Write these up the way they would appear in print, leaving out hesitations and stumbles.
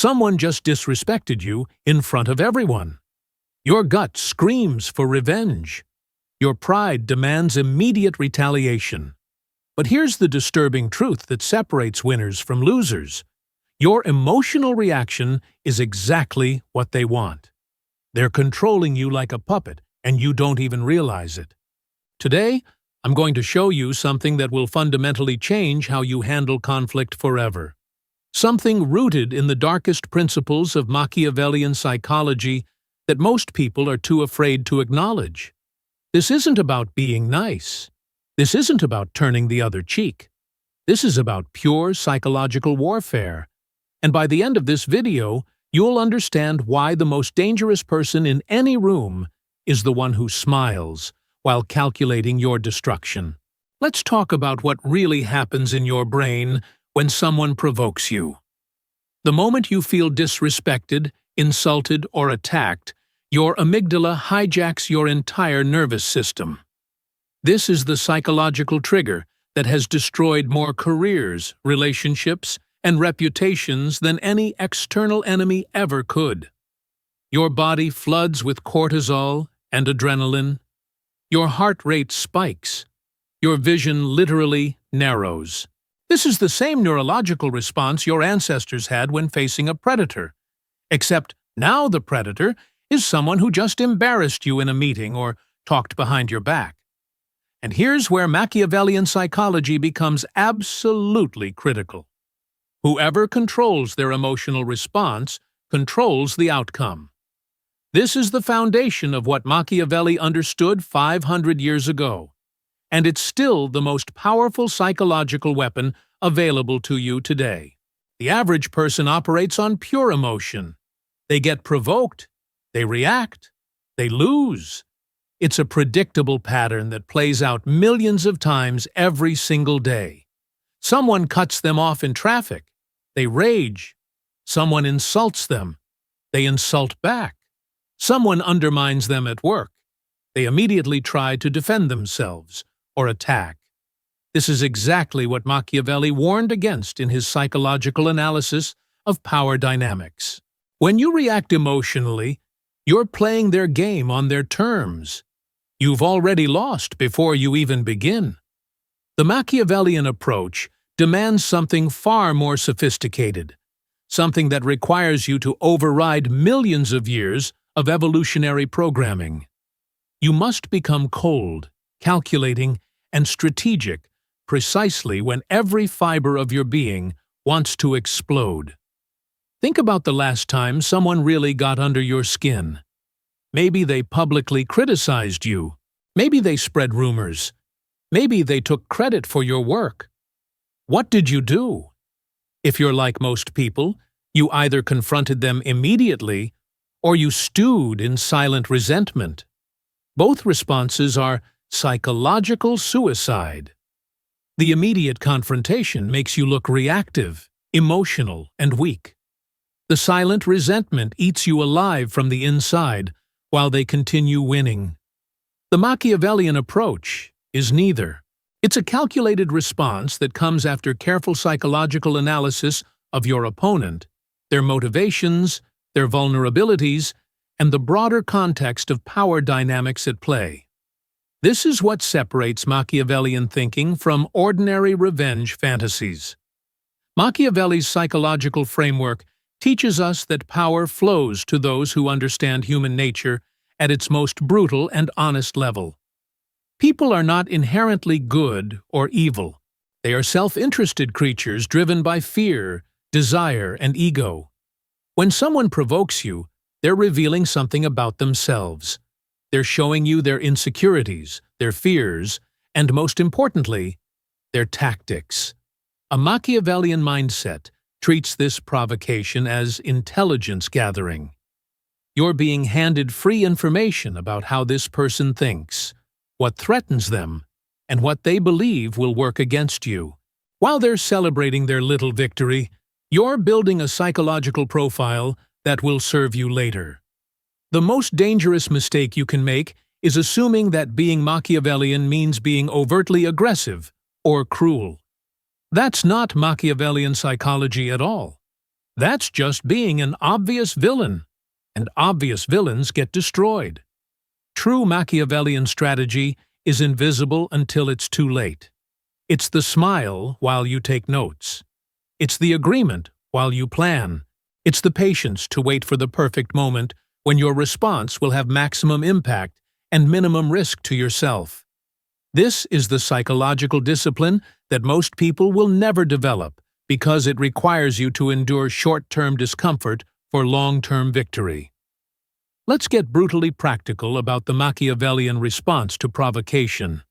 Someone just disrespected you in front of everyone. Your gut screams for revenge. Your pride demands immediate retaliation. But here's the disturbing truth that separates winners from losers. Your emotional reaction is exactly what they want. They're controlling you like a puppet, and you don't even realize it. Today, I'm going to show you something that will fundamentally change how you handle conflict forever. Something rooted in the darkest principles of Machiavellian psychology that most people are too afraid to acknowledge. This isn't about being nice. This isn't about turning the other cheek. This is about pure psychological warfare. And by the end of this video, you'll understand why the most dangerous person in any room is the one who smiles while calculating your destruction. Let's talk about what really happens in your brain when someone provokes you. The moment you feel disrespected, insulted, or attacked, your amygdala hijacks your entire nervous system. This is the psychological trigger that has destroyed more careers, relationships, and reputations than any external enemy ever could. Your body floods with cortisol and adrenaline. Your heart rate spikes. Your vision literally narrows. This is the same neurological response your ancestors had when facing a predator, except now the predator is someone who just embarrassed you in a meeting or talked behind your back. And here's where Machiavellian psychology becomes absolutely critical. Whoever controls their emotional response controls the outcome. This is the foundation of what Machiavelli understood 500 years ago, and it's still the most powerful psychological weapon available to you today. The average person operates on pure emotion. They get provoked, they react, they lose. It's a predictable pattern that plays out millions of times every single day. Someone cuts them off in traffic, they rage. Someone insults them, they insult back. Someone undermines them at work, they immediately try to defend themselves or attack. This is exactly what Machiavelli warned against in his psychological analysis of power dynamics. When you react emotionally, you're playing their game on their terms. You've already lost before you even begin. The Machiavellian approach demands something far more sophisticated, something that requires you to override millions of years of evolutionary programming. You must become cold, calculating, and strategic precisely when every fiber of your being wants to explode. Think about the last time someone really got under your skin. Maybe they publicly criticized you. Maybe they spread rumors. Maybe they took credit for your work. What did you do? If you're like most people, you either confronted them immediately or you stewed in silent resentment. Both responses are psychological suicide. The immediate confrontation makes you look reactive, emotional, and weak. The silent resentment eats you alive from the inside while they continue winning. The Machiavellian approach is neither. It's a calculated response that comes after careful psychological analysis of your opponent, their motivations, their vulnerabilities, and the broader context of power dynamics at play. This is what separates Machiavellian thinking from ordinary revenge fantasies. Machiavelli's psychological framework teaches us that power flows to those who understand human nature at its most brutal and honest level. People are not inherently good or evil. They are self-interested creatures driven by fear, desire, and ego. When someone provokes you, they're revealing something about themselves. They're showing you their insecurities, their fears, and most importantly, their tactics. A Machiavellian mindset treats this provocation as intelligence gathering. You're being handed free information about how this person thinks, what threatens them, and what they believe will work against you. While they're celebrating their little victory, you're building a psychological profile that will serve you later. The most dangerous mistake you can make is assuming that being Machiavellian means being overtly aggressive or cruel. That's not Machiavellian psychology at all. That's just being an obvious villain, and obvious villains get destroyed. True Machiavellian strategy is invisible until it's too late. It's the smile while you take notes. It's the agreement while you plan. It's the patience to wait for the perfect moment when your response will have maximum impact and minimum risk to yourself. This is the psychological discipline that most people will never develop because it requires you to endure short-term discomfort for long-term victory. Let's get brutally practical about the Machiavellian response to provocation.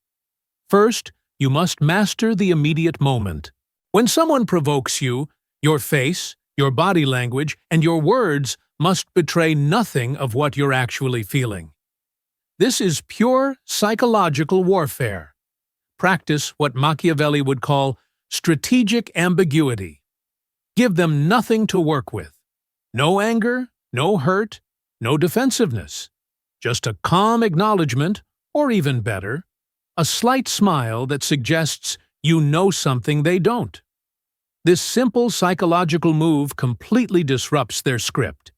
First, you must master the immediate moment. When someone provokes you, your face, your body language, and your words must betray nothing of what you're actually feeling. This is pure psychological warfare. Practice what Machiavelli would call strategic ambiguity. Give them nothing to work with. No anger, no hurt, no defensiveness. Just a calm acknowledgement, or even better, a slight smile that suggests you know something they don't. This simple psychological move completely disrupts their script.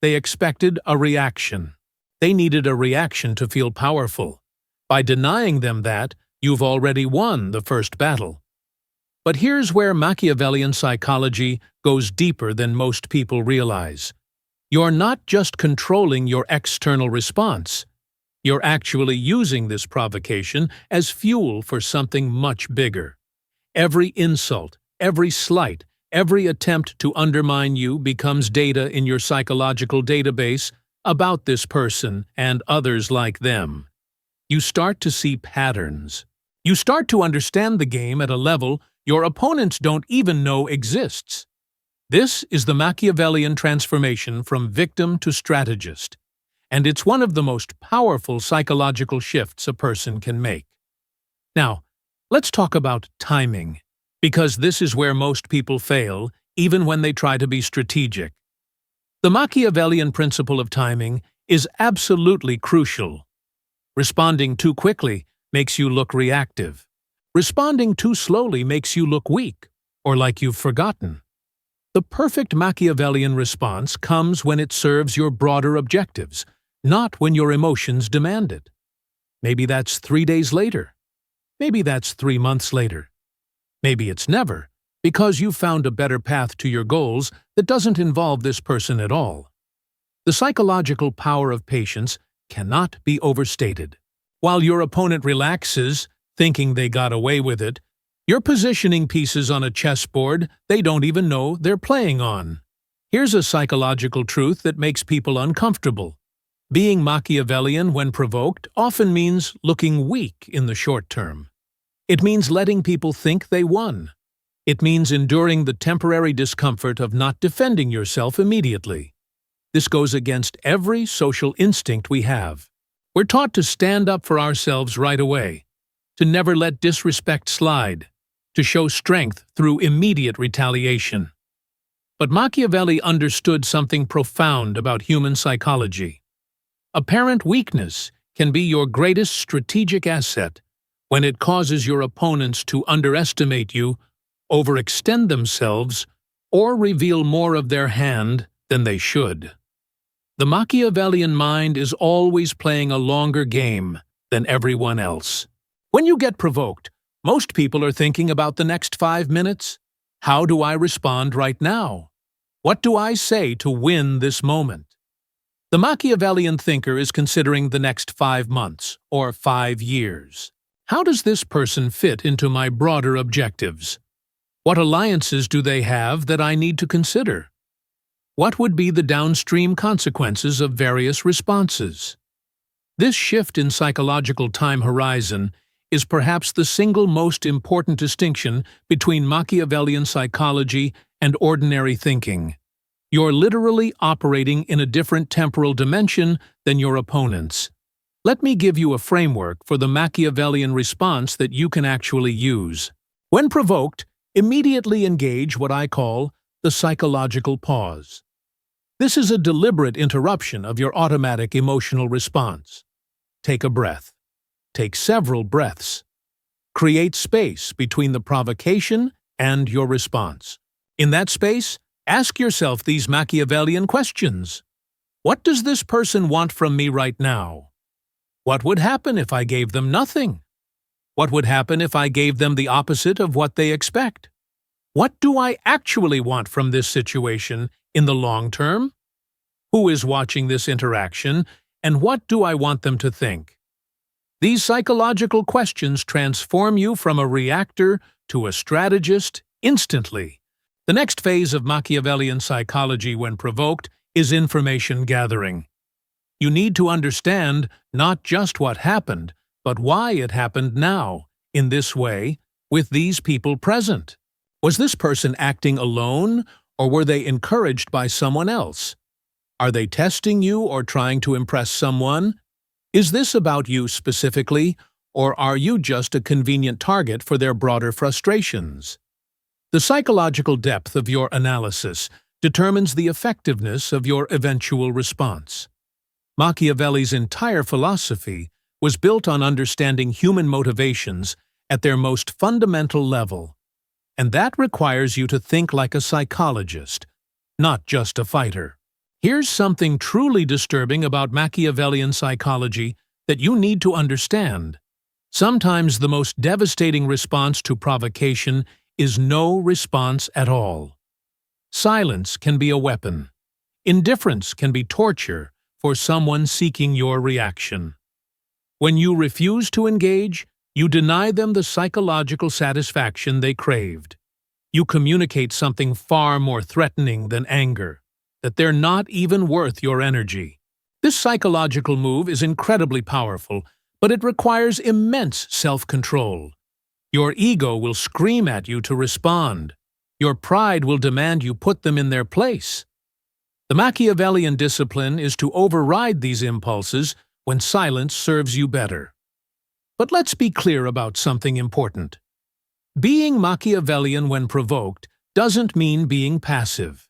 They expected a reaction. They needed a reaction to feel powerful. By denying them that, you've already won the first battle. But here's where Machiavellian psychology goes deeper than most people realize. You're not just controlling your external response. You're actually using this provocation as fuel for something much bigger. Every insult, every slight, every attempt to undermine you becomes data in your psychological database about this person and others like them. You start to see patterns. You start to understand the game at a level your opponents don't even know exists. This is the Machiavellian transformation from victim to strategist, and it's one of the most powerful psychological shifts a person can make. Now, let's talk about timing, because this is where most people fail, even when they try to be strategic. The Machiavellian principle of timing is absolutely crucial. Responding too quickly makes you look reactive. Responding too slowly makes you look weak, or like you've forgotten. The perfect Machiavellian response comes when it serves your broader objectives, not when your emotions demand it. Maybe that's 3 days later. Maybe that's 3 months later. Maybe it's never, because you've found a better path to your goals that doesn't involve this person at all. The psychological power of patience cannot be overstated. While your opponent relaxes, thinking they got away with it, you're positioning pieces on a chessboard they don't even know they're playing on. Here's a psychological truth that makes people uncomfortable. Being Machiavellian when provoked often means looking weak in the short term. It means letting people think they won. It means enduring the temporary discomfort of not defending yourself immediately. This goes against every social instinct we have. We're taught to stand up for ourselves right away, to never let disrespect slide, to show strength through immediate retaliation. But Machiavelli understood something profound about human psychology. Apparent weakness can be your greatest strategic asset when it causes your opponents to underestimate you, overextend themselves, or reveal more of their hand than they should. The Machiavellian mind is always playing a longer game than everyone else. When you get provoked, most people are thinking about the next 5 minutes. How do I respond right now? What do I say to win this moment? The Machiavellian thinker is considering the next 5 months or 5 years. How does this person fit into my broader objectives? What alliances do they have that I need to consider? What would be the downstream consequences of various responses? This shift in psychological time horizon is perhaps the single most important distinction between Machiavellian psychology and ordinary thinking. You're literally operating in a different temporal dimension than your opponents. Let me give you a framework for the Machiavellian response that you can actually use. When provoked, immediately engage what I call the psychological pause. This is a deliberate interruption of your automatic emotional response. Take a breath. Take several breaths. Create space between the provocation and your response. In that space, Ask yourself these Machiavellian questions. What does this person want from me right now? What would happen if I gave them nothing? What would happen if I gave them the opposite of what they expect? What do I actually want from this situation in the long term? Who is watching this interaction, and what do I want them to think? These psychological questions transform you from a reactor to a strategist instantly. The next phase of Machiavellian psychology when provoked is information gathering. You need to understand not just what happened, but why it happened now, in this way, with these people present. Was this person acting alone, or were they encouraged by someone else? Are they testing you or trying to impress someone? Is this about you specifically, or are you just a convenient target for their broader frustrations? The psychological depth of your analysis determines the effectiveness of your eventual response. Machiavelli's entire philosophy was built on understanding human motivations at their most fundamental level, and that requires you to think like a psychologist, not just a fighter. Here's something truly disturbing about Machiavellian psychology that you need to understand. Sometimes the most devastating response to provocation is no response at all. Silence can be a weapon. Indifference can be torture for someone seeking your reaction. When you refuse to engage, you deny them the psychological satisfaction they craved. You communicate something far more threatening than anger, that they're not even worth your energy. This psychological move is incredibly powerful, but it requires immense self-control. Your ego will scream at you to respond. Your pride will demand you put them in their place. The Machiavellian discipline is to override these impulses when silence serves you better. But let's be clear about something important. Being Machiavellian when provoked doesn't mean being passive.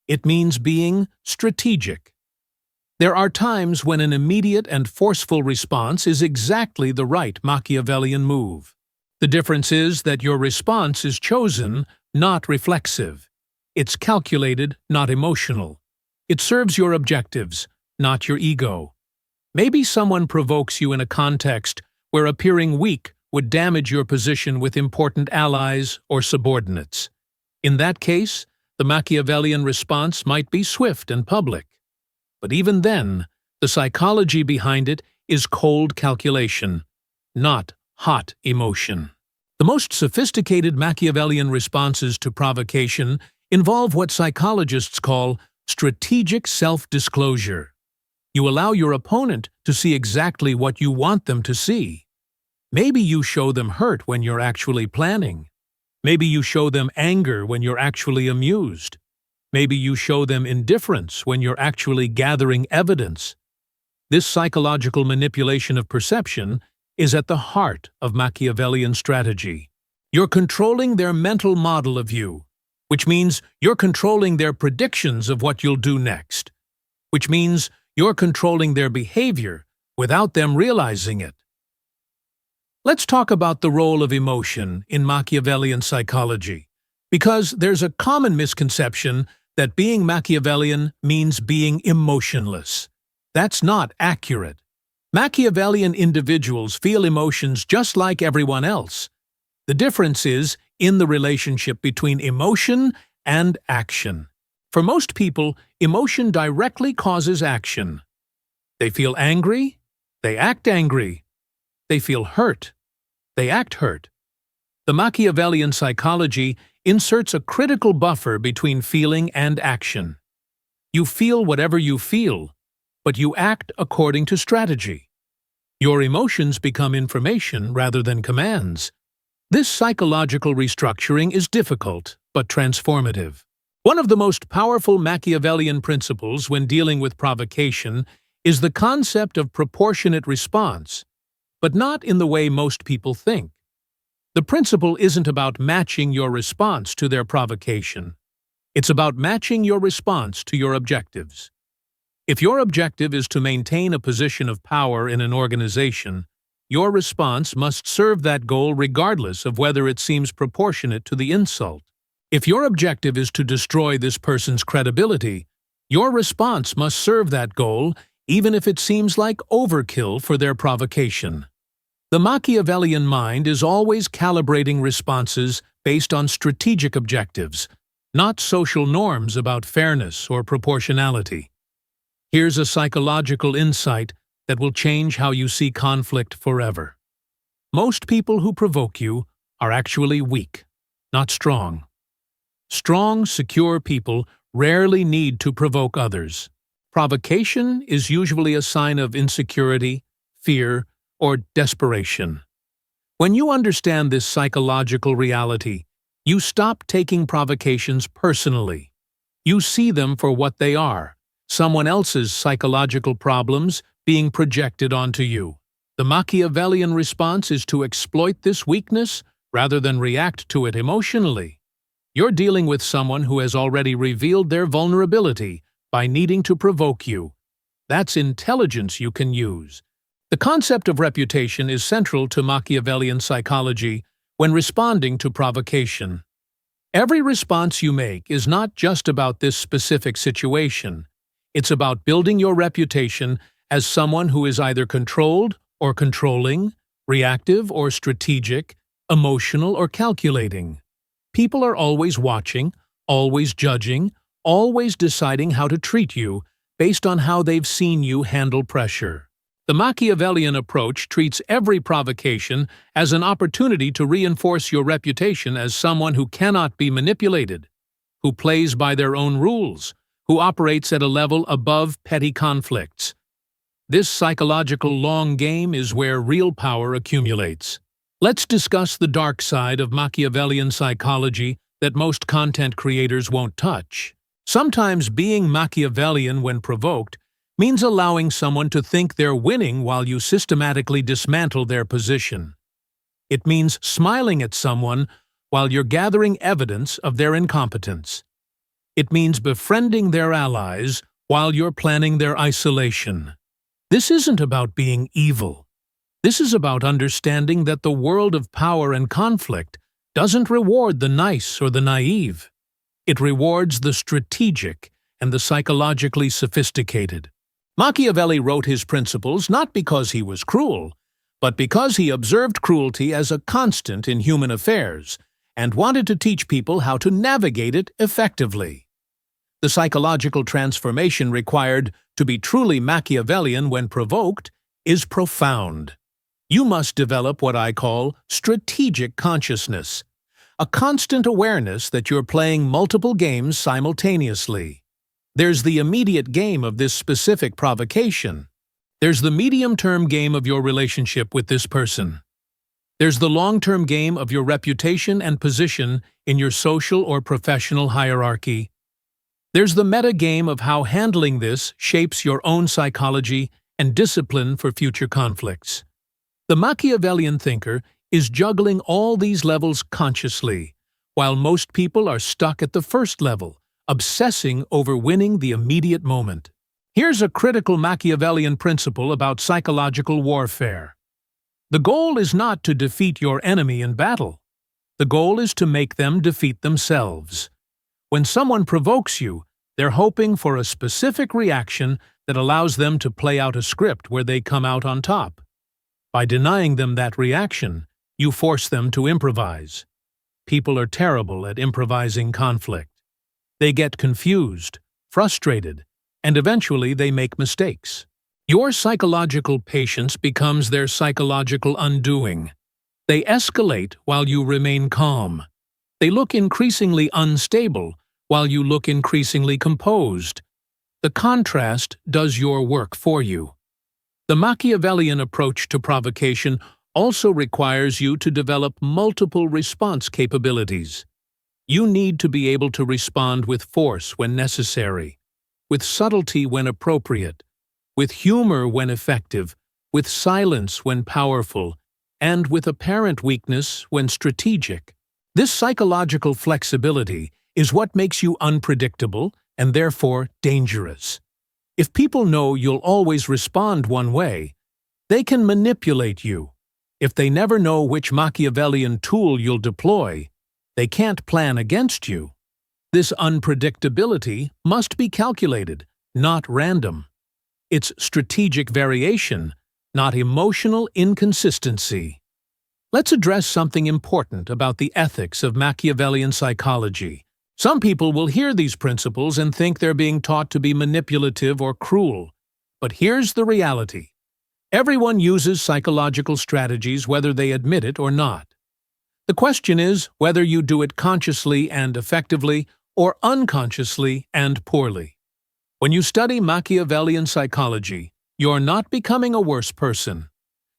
It means being strategic. There are times when an immediate and forceful response is exactly the right Machiavellian move. The difference is that your response is chosen, not reflexive. It's calculated, not emotional. It serves your objectives, not your ego. Maybe someone provokes you in a context where appearing weak would damage your position with important allies or subordinates. In that case, the Machiavellian response might be swift and public. But even then, the psychology behind it is cold calculation, not hot emotion. The most sophisticated Machiavellian responses to provocation involve what psychologists call strategic self-disclosure. You allow your opponent to see exactly what you want them to see. Maybe you show them hurt when you're actually planning. Maybe you show them anger when you're actually amused. Maybe you show them indifference when you're actually gathering evidence. This psychological manipulation of perception is at the heart of Machiavellian strategy. You're controlling their mental model of you, which means you're controlling their predictions of what you'll do next, which means you're controlling their behavior without them realizing it. Let's talk about the role of emotion in Machiavellian psychology, because there's a common misconception that being Machiavellian means being emotionless. That's not accurate. Machiavellian individuals feel emotions just like everyone else. The difference is in the relationship between emotion and action. For most people, emotion directly causes action. They feel angry, they act angry. They feel hurt, they act hurt. The Machiavellian psychology inserts a critical buffer between feeling and action. You feel whatever you feel, but you act according to strategy. Your emotions become information rather than commands. This psychological restructuring is difficult, but transformative. One of the most powerful Machiavellian principles when dealing with provocation is the concept of proportionate response, but not in the way most people think. The principle isn't about matching your response to their provocation. It's about matching your response to your objectives. If your objective is to maintain a position of power in an organization, your response must serve that goal regardless of whether it seems proportionate to the insult. If your objective is to destroy this person's credibility, your response must serve that goal, even if it seems like overkill for their provocation. The Machiavellian mind is always calibrating responses based on strategic objectives, not social norms about fairness or proportionality. Here's a psychological insight that will change how you see conflict forever. Most people who provoke you are actually weak, not strong. Strong, secure people rarely need to provoke others. Provocation is usually a sign of insecurity, fear, or desperation. When you understand this psychological reality, you stop taking provocations personally. You see them for what they are, someone else's psychological problems being projected onto you. The Machiavellian response is to exploit this weakness rather than react to it emotionally. You're dealing with someone who has already revealed their vulnerability by needing to provoke you. That's intelligence you can use. The concept of reputation is central to Machiavellian psychology when responding to provocation. Every response you make is not just about this specific situation. It's about building your reputation as someone who is either controlled or controlling, reactive or strategic, emotional or calculating. People are always watching, always judging, always deciding how to treat you based on how they've seen you handle pressure. The Machiavellian approach treats every provocation as an opportunity to reinforce your reputation as someone who cannot be manipulated, who plays by their own rules, who operates at a level above petty conflicts. This psychological long game is where real power accumulates. Let's discuss the dark side of Machiavellian psychology that most content creators won't touch. Sometimes being Machiavellian when provoked means allowing someone to think they're winning while you systematically dismantle their position. It means smiling at someone while you're gathering evidence of their incompetence. It means befriending their allies while you're planning their isolation. This isn't about being evil. This is about understanding that the world of power and conflict doesn't reward the nice or the naive. It rewards the strategic and the psychologically sophisticated. Machiavelli wrote his principles not because he was cruel, but because he observed cruelty as a constant in human affairs and wanted to teach people how to navigate it effectively. The psychological transformation required to be truly Machiavellian when provoked is profound. You must develop what I call strategic consciousness, a constant awareness that you're playing multiple games simultaneously. There's the immediate game of this specific provocation. There's the medium-term game of your relationship with this person. There's the long-term game of your reputation and position in your social or professional hierarchy. There's the meta-game of how handling this shapes your own psychology and discipline for future conflicts. The Machiavellian thinker is juggling all these levels consciously, while most people are stuck at the first level, obsessing over winning the immediate moment. Here's a critical Machiavellian principle about psychological warfare. The goal is not to defeat your enemy in battle. The goal is to make them defeat themselves. When someone provokes you, they're hoping for a specific reaction that allows them to play out a script where they come out on top. By denying them that reaction, you force them to improvise. People are terrible at improvising conflict. They get confused, frustrated, and eventually they make mistakes. Your psychological patience becomes their psychological undoing. They escalate while you remain calm. They look increasingly unstable while you look increasingly composed. The contrast does your work for you. The Machiavellian approach to provocation also requires you to develop multiple response capabilities. You need to be able to respond with force when necessary, with subtlety when appropriate, with humor when effective, with silence when powerful, and with apparent weakness when strategic. This psychological flexibility is what makes you unpredictable and therefore dangerous. If people know you'll always respond one way, they can manipulate you. If they never know which Machiavellian tool you'll deploy, They can't plan against you. This unpredictability must be calculated, not random. It's strategic variation, not emotional inconsistency. Let's address something important about the ethics of Machiavellian psychology. Some people will hear these principles and think they're being taught to be manipulative or cruel. But here's the reality. Everyone uses psychological strategies whether they admit it or not. The question is whether you do it consciously and effectively or unconsciously and poorly. When you study Machiavellian psychology, you're not becoming a worse person.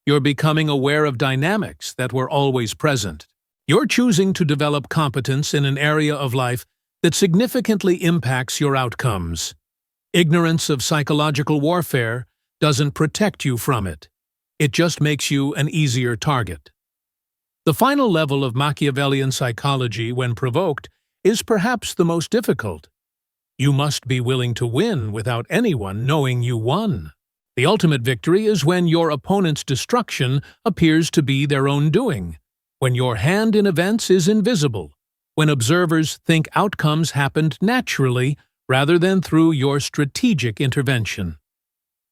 You're becoming aware of dynamics that were always present. You're choosing to develop competence in an area of life that significantly impacts your outcomes. Ignorance of psychological warfare doesn't protect you from it. It just makes you an easier target. The final level of Machiavellian psychology, when provoked, is perhaps the most difficult. You must be willing to win without anyone knowing you won. The ultimate victory is when your opponent's destruction appears to be their own doing, when your hand in events is invisible, when observers think outcomes happened naturally rather than through your strategic intervention.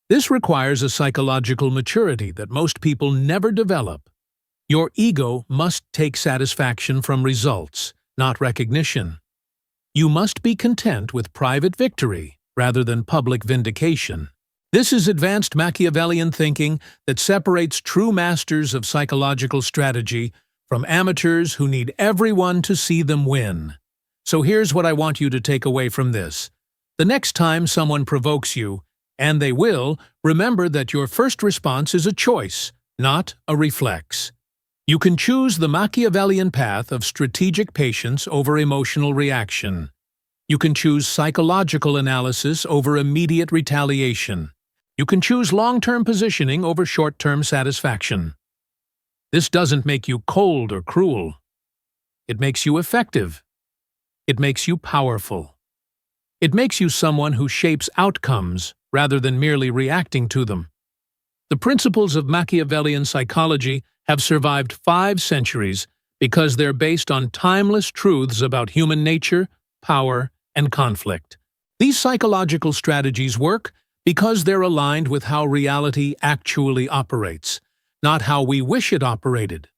This requires a psychological maturity that most people never develop. Your ego must take satisfaction from results, not recognition. You must be content with private victory rather than public vindication. This is advanced Machiavellian thinking that separates true masters of psychological strategy from amateurs who need everyone to see them win. So here's what I want you to take away from this. The next time someone provokes you, and they will, remember that your first response is a choice, not a reflex. You can choose the Machiavellian path of strategic patience over emotional reaction. You can choose psychological analysis over immediate retaliation. You can choose long-term positioning over short-term satisfaction. This doesn't make you cold or cruel. It makes you effective. It makes you powerful. It makes you someone who shapes outcomes rather than merely reacting to them. The principles of Machiavellian psychology have survived 5 centuries because they're based on timeless truths about human nature, power, and conflict. These psychological strategies work because they're aligned with how reality actually operates, not how we wish it operated.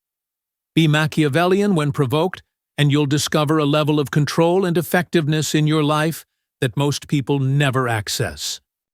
Be Machiavellian when provoked, and you'll discover a level of control and effectiveness in your life that most people never access.